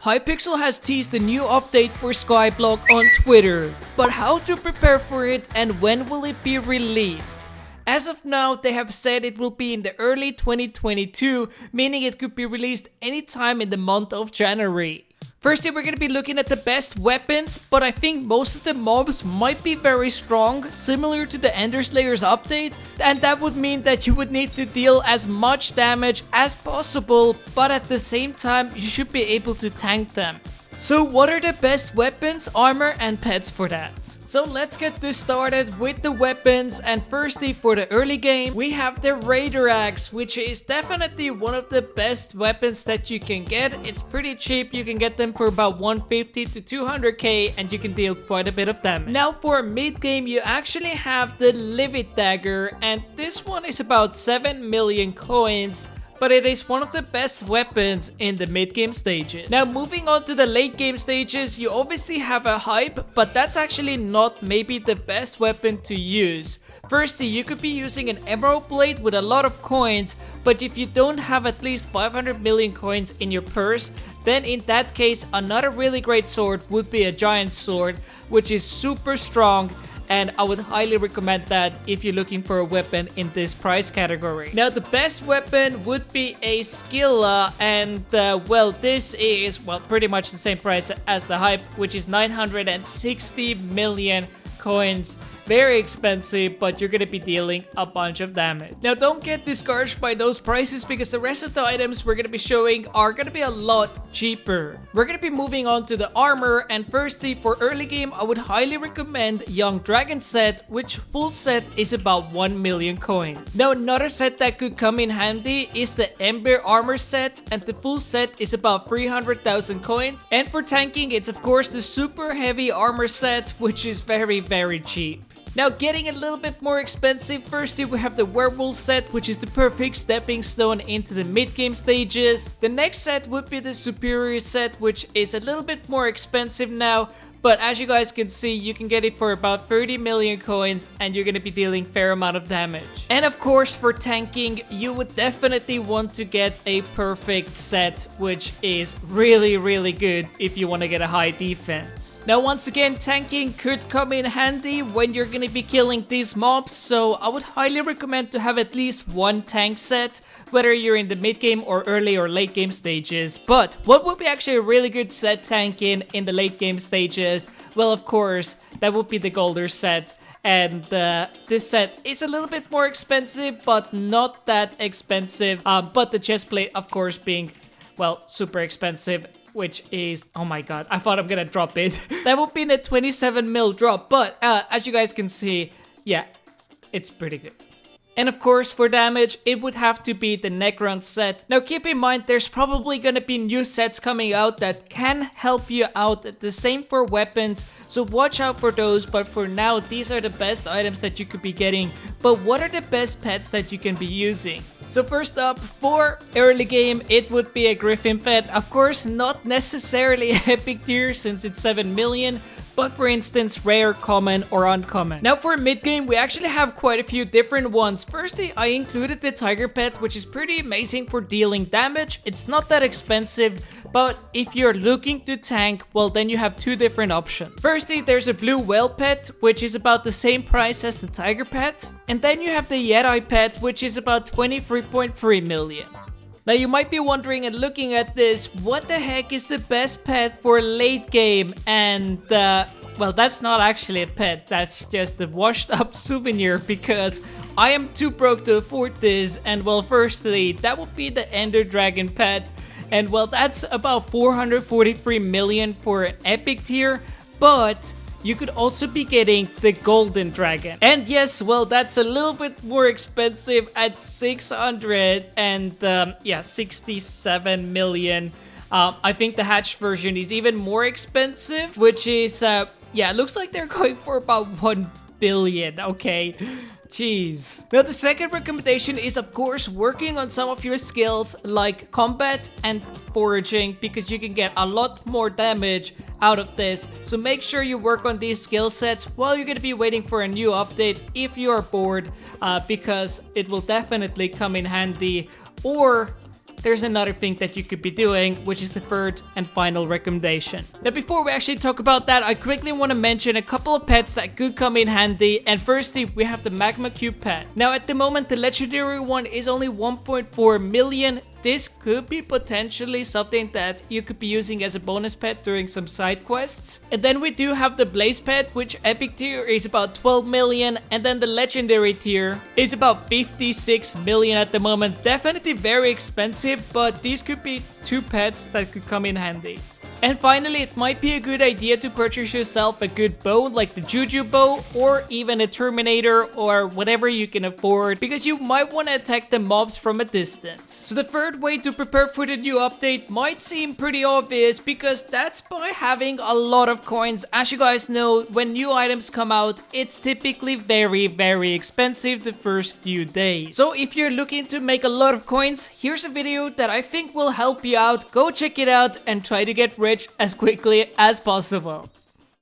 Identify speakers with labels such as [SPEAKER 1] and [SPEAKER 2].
[SPEAKER 1] Hypixel has teased a new update for Skyblock on Twitter, but how to prepare for it and when will it be released? As of now, they have said it will be in the early 2022, meaning it could be released anytime in the month of January. Firstly, we're going to be looking at the best weapons, but I think most of the mobs might be very strong, similar to the Ender Slayer's update, and that would mean that you would need to deal as much damage as possible, but at the same time, you should be able to tank them. So what are the best weapons, armor, and pets for that? So let's get this started with the weapons, and firstly for the early game, we have the Raider Axe, which is definitely one of the best weapons that you can get. It's pretty cheap, you can get them for about 150 to 200k and you can deal quite a bit of damage. Now for mid game, you actually have the Livid Dagger, and this one is about 7 million coins. But it is one of the best weapons in the mid-game stages. Now moving on to the late-game stages, you obviously have a Hype, but that's actually not maybe the best weapon to use. Firstly, you could be using an Emerald Blade with a lot of coins, but if you don't have at least 500 million coins in your purse, then in that case, another really great sword would be a Giant Sword, which is super strong. And I would highly recommend that if you're looking for a weapon in this price category. Now the best weapon would be a Skilla, and well, this is pretty much the same price as the Hype, which is 960 million coins. Very expensive, but you're gonna be dealing a bunch of damage. Now don't get discouraged by those prices, because the rest of the items we're gonna be showing are gonna be a lot cheaper. We're gonna be moving on to the armor, and firstly for early game, I would highly recommend Young Dragon set, which full set is about 1 million coins. Now another set that could come in handy is the Ember armor set, and the full set is about 300,000 coins. And for tanking, it's of course the super heavy armor set, which is very cheap. Now getting a little bit more expensive, firstly we have the werewolf set, which is the perfect stepping stone into the mid-game stages. The next set would be the superior set, which is a little bit more expensive now. But as you guys can see, you can get it for about 30 million coins and you're going to be dealing fair amount of damage. And of course for tanking, you would definitely want to get a perfect set, which is really good if you want to get a high defense. Now once again, tanking could come in handy when you're going to be killing these mobs, so I would highly recommend to have at least one tank set, whether you're in the mid game or early or late game stages. But what would be actually a really good set tanking in the late game stages? Well, of course, that would be the Golder set. And this set is a little bit more expensive, but not that expensive. But the chest plate, of course, being, well, super expensive, which is, oh my god, I thought I'm gonna drop it. That would be in a 27 mil drop, but as you guys can see, yeah, it's pretty good. And of course, for damage, it would have to be the Necron set. Now keep in mind, there's probably gonna be new sets coming out that can help you out. The same for weapons, so watch out for those. But for now, these are the best items that you could be getting. But what are the best pets that you can be using? So first up, for early game, it would be a Griffin pet. Of course, not necessarily epic tier since it's 7 million. But for instance, rare, common, or uncommon. Now for mid-game, we actually have quite a few different ones. Firstly, I included the Tiger Pet, which is pretty amazing for dealing damage. It's not that expensive, but if you're looking to tank, well then you have two different options. Firstly, there's a Blue Whale Pet, which is about the same price as the Tiger Pet. And then you have the Yeti Pet, which is about 23.3 million. Now you might be wondering and looking at this, what the heck is the best pet for late game? And well, that's not actually a pet, that's just a washed up souvenir, because I am too broke to afford this. And well, firstly, that would be the Ender Dragon pet, and well, that's about 443 million for an epic tier, but you could also be getting the Golden Dragon. And yes, well, that's a little bit more expensive at 67 million. I think the hatch version is even more expensive, which is, yeah, it looks like they're going for about 1 billion, okay? Jeez. Now the second recommendation is of course working on some of your skills like combat and foraging, because you can get a lot more damage out of this. So make sure you work on these skill sets while you're going to be waiting for a new update if you are bored, because it will definitely come in handy. Or there's another thing that you could be doing, which is the third and final recommendation. Now, before we actually talk about that, I quickly want to mention a couple of pets that could come in handy. And firstly, we have the magma cube pet. Now, at the moment, the legendary one is only 1.4 million. This could be potentially something that you could be using as a bonus pet during some side quests. And then we do have the blaze pet, which epic tier is about 12 million. And then the legendary tier is about 56 million at the moment. Definitely very expensive, but these could be two pets that could come in handy. And finally, it might be a good idea to purchase yourself a good bow like the Juju bow or even a Terminator or whatever you can afford, because you might want to attack the mobs from a distance. So the third way to prepare for the new update might seem pretty obvious, because that's by having a lot of coins. As you guys know, when new items come out, it's typically very expensive the first few days. So if you're looking to make a lot of coins, here's a video that I think will help you out. Go check it out and try to get rich as quickly as possible.